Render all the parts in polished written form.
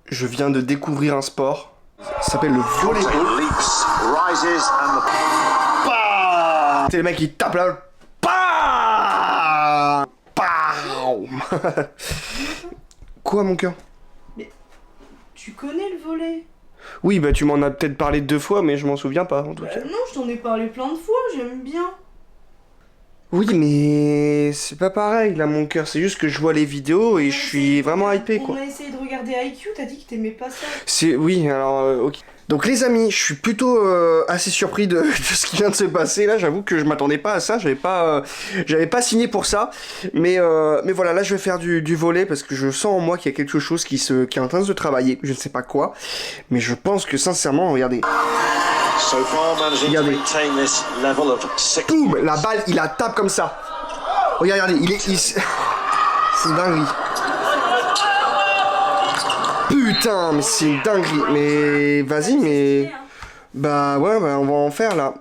Je viens de découvrir un sport. Ça s'appelle le volleyball. C'est le mec qui tape là. Quoi, mon cœur? Mais tu connais le volley? Oui, bah tu m'en as peut-être parlé 2 fois, mais je m'en souviens pas en tout cas. Non, je t'en ai parlé plein de fois, j'aime bien. Oui, mais c'est pas pareil là, mon cœur. C'est juste que je vois les vidéos et je suis vraiment hypé, quoi. On a essayé de regarder IQ, t'as dit que t'aimais pas ça. Oui, alors, ok. Donc les amis, je suis plutôt assez surpris de ce qui vient de se passer là. J'avoue que je m'attendais pas à ça. J'avais pas signé pour ça. Mais voilà, là je vais faire du volley parce que je sens en moi qu'il y a quelque chose qui est en train de se travailler. Je ne sais pas quoi, mais je pense que sincèrement, regardez. Regardez. Boum, la balle, il la tape comme ça. Regardez, c'est une dinguerie. Putain, mais c'est une dinguerie. Mais vas-y, mais... Bah ouais, bah, on va en faire là.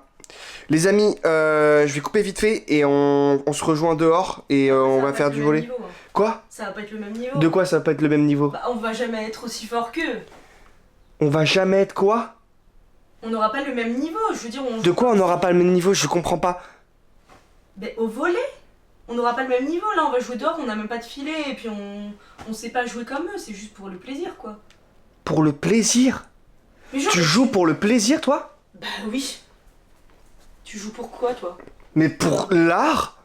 Les amis, je vais couper vite fait et on se rejoint dehors et on va faire du volley. Niveau, hein. Quoi? Ça va pas être le même niveau. De quoi ça va pas être le même niveau? Bah on va jamais être aussi fort qu'eux. On va jamais être quoi? On n'aura pas le même niveau, je veux dire on... De quoi on n'aura pas le même niveau? Je comprends pas. Ben au volley. On n'aura pas le même niveau, là on va jouer dehors, on n'a même pas de filet et puis on sait pas jouer comme eux, c'est juste pour le plaisir quoi. Pour le plaisir? Mais genre, Tu joues pour le plaisir toi? Bah oui. Tu joues pour quoi toi? Mais pour l'art?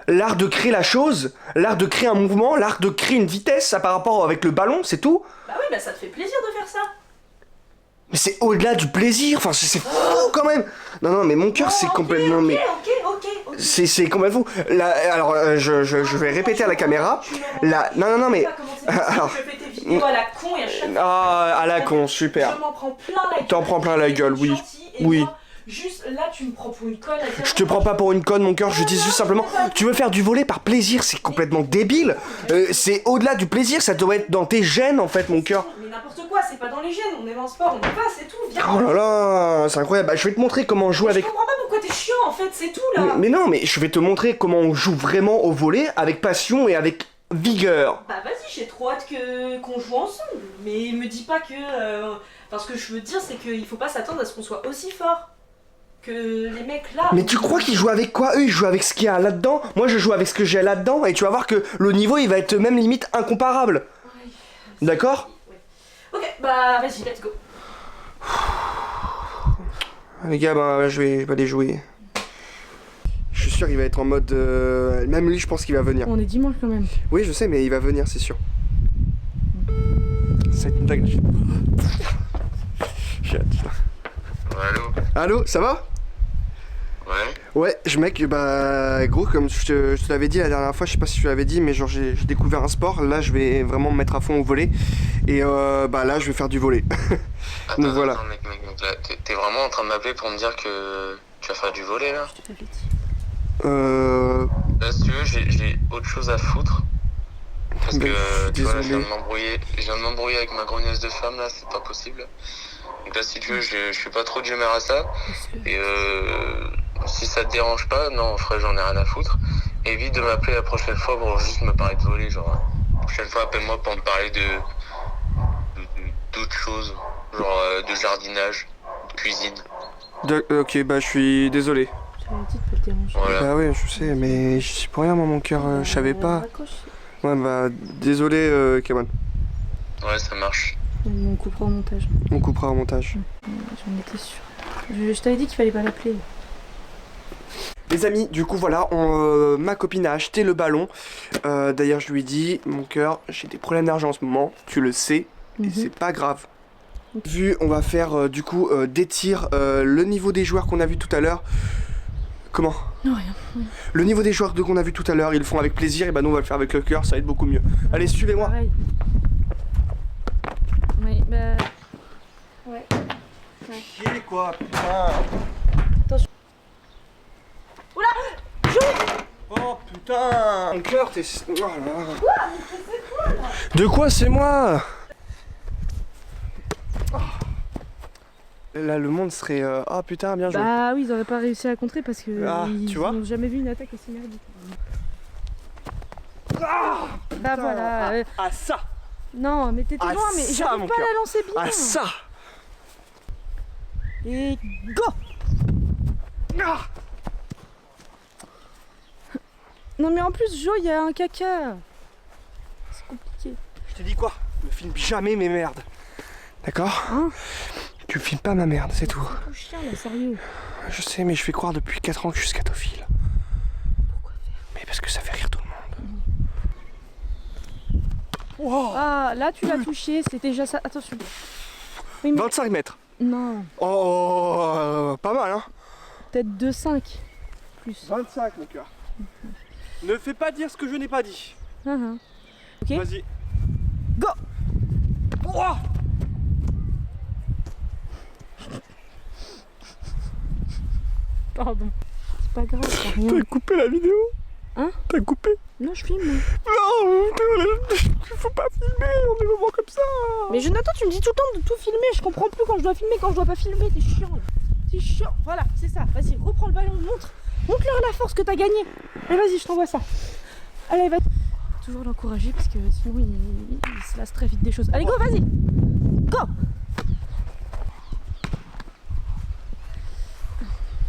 L'art de créer la chose? L'art de créer un mouvement? L'art de créer une vitesse ça, par rapport avec le ballon, c'est tout? Bah oui, bah ça te fait plaisir de faire ça. Mais c'est au-delà du plaisir, enfin c'est fou quand même. Non, mais mon cœur c'est complètement... Ok. C'est complètement fou. Là, alors, je vais répéter à la caméra. Là, non, mais... Alors, je fais tes vidéos à la con et à chaque fois... Ah, à la con, super. Je m'en prends plein la gueule. T'en prends plein la gueule, oui. Oui. Moi, juste là, tu me prends pour une conne. Je te prends pas pour une conne, mon cœur, je dis juste simplement... Tu veux faire du volley par plaisir, c'est complètement débile. C'est au-delà du plaisir, ça doit être dans tes gènes, en fait, mon cœur. Mais n'importe quoi, c'est pas dans les gènes, on aime un sport, on y va, c'est tout, viens. Oh là là, c'est incroyable. Bah, je vais te montrer comment jouer avec... Je comprends pas pourquoi t'es chiant, en fait, c'est tout, là. Mais non, mais je vais te montrer comment on joue vraiment au volley avec passion et avec vigueur. Bah vas-y, j'ai trop hâte qu'on joue ensemble. Mais me dis pas que... Enfin, ce que je veux te dire, c'est qu'il faut pas s'attendre à ce qu'on soit aussi fort que les mecs là. Mais tu crois qu'ils jouent avec quoi? Eux, ils jouent avec ce qu'il y a là-dedans. Moi, je joue avec ce que j'ai là-dedans. Et tu vas voir que le niveau, il va être même limite incomparable. Ouais. D'accord? Ouais. Ok, bah vas-y, let's go. Les gars, bah, je vais aller jouer. Je suis sûr qu'il va être en mode... Même lui, je pense qu'il va venir. On est dimanche quand même. Oui, je sais, mais il va venir, c'est sûr. C'est une blague. Allô? Allô, ça va? Ouais. Ouais, mec, bah gros, comme je te l'avais dit la dernière fois, je sais pas si je te l'avais dit, mais genre j'ai découvert un sport, là je vais vraiment me mettre à fond au volley, et bah là je vais faire du volley. Donc voilà. Attends, mec, là, t'es vraiment en train de m'appeler pour me dire que tu vas faire du volley là? Je te l'avais dit. Là, si tu veux, j'ai autre chose à foutre. Parce Bah, que tu vois, là, je désolé. viens de m'embrouiller avec ma grognasse de femme là, c'est pas possible. Donc là, si tu veux, je suis pas trop d'humeur à ça. Et si ça te dérange pas, non, en vrai, j'en ai rien à foutre. Évite de m'appeler la prochaine fois pour juste me parler de volley, genre. La prochaine fois, appelle-moi pour me parler d'autres choses, genre de jardinage, de cuisine. Ok, bah je suis désolé. Je t'avais dit de pas te déranger. Voilà. Bah ouais, je sais, mais je suis pour rien, moi, mon cœur, je savais pas. Raccroche. Ouais, bah désolé, Cameron. Ouais, ça marche. On coupera au montage. On coupera au montage. J'en étais sûre. Je t'avais dit qu'il fallait pas l'appeler. Les amis, du coup voilà, ma copine a acheté le ballon. D'ailleurs je lui ai dit, mon cœur, j'ai des problèmes d'argent en ce moment, tu le sais, et c'est pas grave. Vu, on va faire du coup des tirs, le niveau des joueurs qu'on a vu tout à l'heure. Comment? Non, rien. Le niveau des joueurs qu'on a vu tout à l'heure, ils le font avec plaisir, et bah nous on va le faire avec le cœur, ça va être beaucoup mieux. Allez, suivez-moi. Pareil. Oui, bah... Ouais. Chier quoi, putain. Attention. Oula! Oh putain. Mon cœur, t'es... Oh là là. De quoi c'est moi? Là le monde serait... Oh putain, bien joué. Bah oui, ils auraient pas réussi à contrer parce que Ah, ils tu vois ont jamais vu une attaque aussi merdique. Ah, Bah voilà. Ah ça. Non, mais t'étais Ah, loin, mais ça, j'arrive mon pas à cœur. la lancer bien. Ah ça. Et go. Ah. Non mais en plus, Jo, il y a un caca. C'est compliqué. Je te dis quoi? Ne filme jamais mes merdes. D'accord? Hein? Tu filmes pas ma merde, c'est tout. C'est ton chien là, sérieux. Je sais, mais je fais croire depuis 4 ans que je suis scatophile. Pourquoi faire? Mais parce que ça fait rire tout le monde. Wow. Ah, là tu l'as touché, c'était déjà ça. Attention. Oui, mais... 25 mètres. Non, Oh, pas mal, hein? peut-être 2,5 plus. 25, mon cœur. Ne fais pas dire ce que je n'ai pas dit. Ah, ah. Ok. Vas-y. Go. Oh. Pardon. C'est pas grave, t'as rien. T'as coupé la vidéo? Hein? T'as coupé? Non, je filme. Non, faut pas filmer dans des moments comme ça. Mais Jonathan, tu me dis tout le temps de tout filmer. Je comprends plus quand je dois filmer, quand je dois pas filmer. T'es chiant. Là. T'es chiant. Voilà, c'est ça. Vas-y, reprends le ballon. Montre-leur la force que t'as gagnée. Allez, vas-y, je t'envoie ça. Allez, vas-y. Toujours l'encourager parce que sinon il se lasse très vite des choses. Allez, go, vas-y. Go.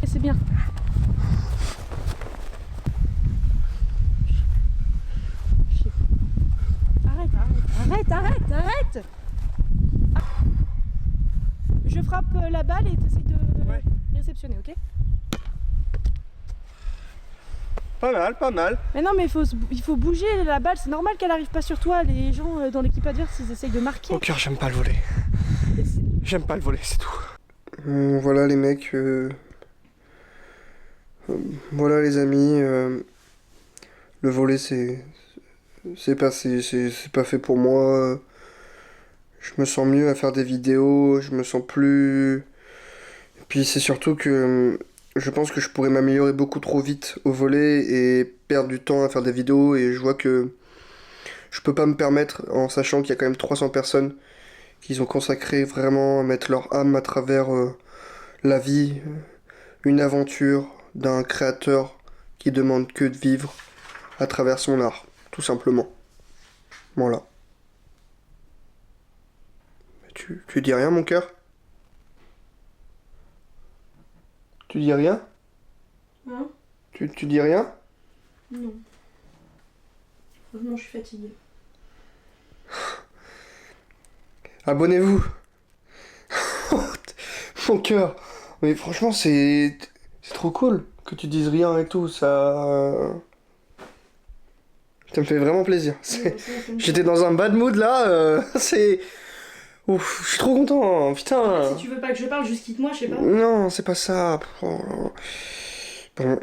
Et c'est bien. Arrête. Ah. Je frappe la balle et t'essayes de réceptionner, ok? Pas mal. Mais non, mais il faut bouger la balle, c'est normal qu'elle arrive pas sur toi. Les gens dans l'équipe adverse, ils essayent de marquer. Mon cœur, j'aime pas le voler. J'aime pas le voler, c'est tout. Voilà les mecs. Voilà les amis. Le volet, c'est pas fait pour moi. Je me sens mieux à faire des vidéos. Je me sens plus. Et puis c'est surtout que je pense que je pourrais m'améliorer beaucoup trop vite au volet et perdre du temps à faire des vidéos. Et je vois que je peux pas me permettre, en sachant qu'il y a quand même 300 personnes qui ont consacré vraiment à mettre leur âme à travers la vie, une aventure d'un créateur qui demande que de vivre à travers son art, tout simplement. Voilà. Tu dis rien, mon cœur? Tu dis rien? Hein? Tu dis rien? Non. Franchement, je suis fatiguée. Abonnez-vous. Mon cœur. Mais franchement, c'est trop cool que tu dises rien et tout. Ça me fait vraiment plaisir. J'étais dans un bad mood là. C'est... Ouf, je suis trop content. Putain. Si tu veux pas que je parle, juste quitte-moi, je sais pas. Non, c'est pas ça. Bon.